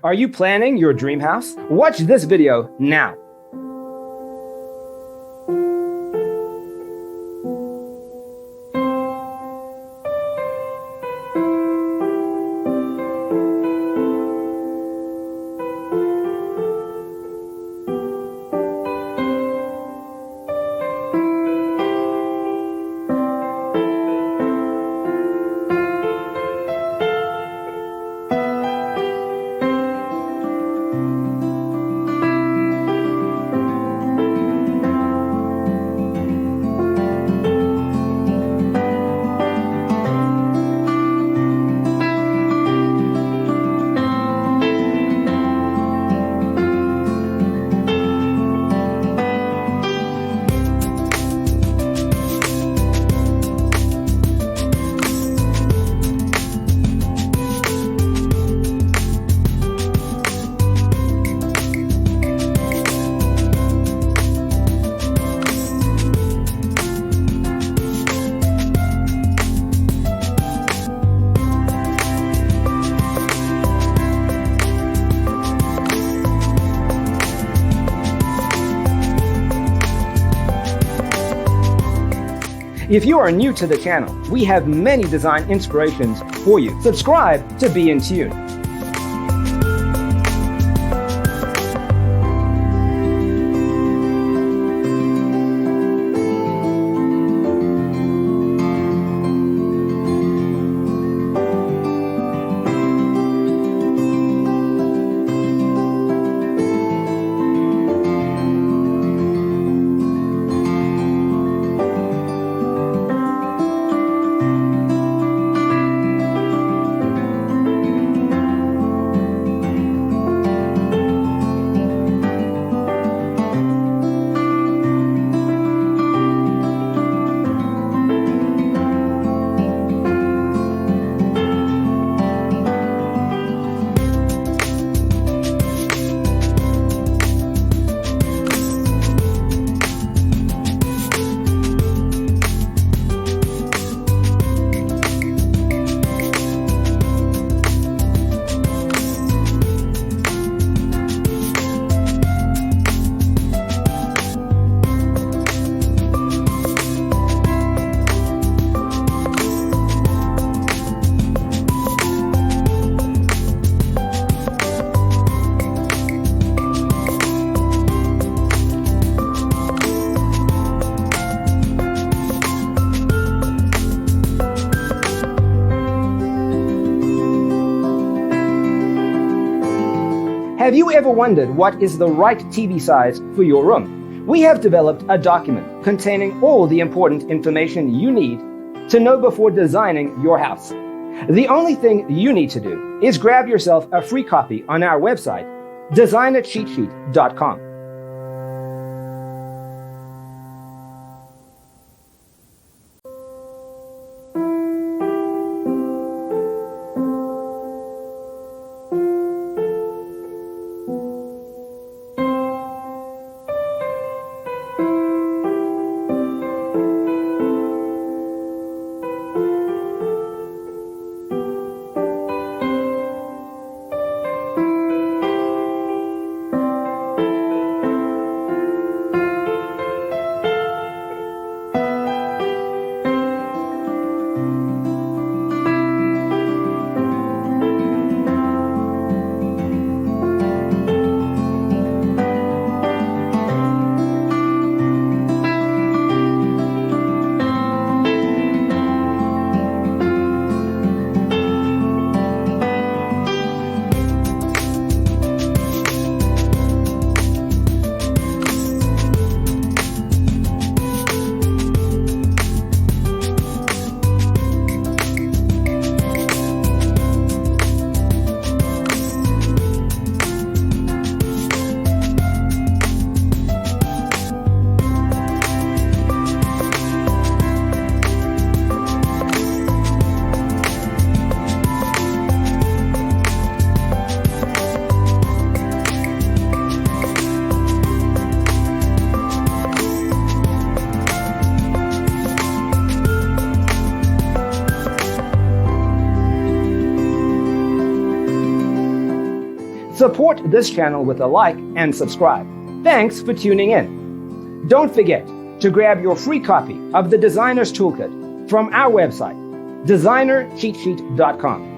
Are you planning your dream house? Watch this video now. If you are new to the channel, we have many design inspirations for you. Subscribe to be in tune. Have you ever wondered what is the right TV size for your room? We have developed a document containing all the important information you need to know before designing your house. The only thing you need to do is grab yourself a free copy on our website, designercheatsheet.com. Support this channel with a like and subscribe. Thanks for tuning in. Don't forget to grab your free copy of the Designer's Toolkit from our website, designercheatsheet.com.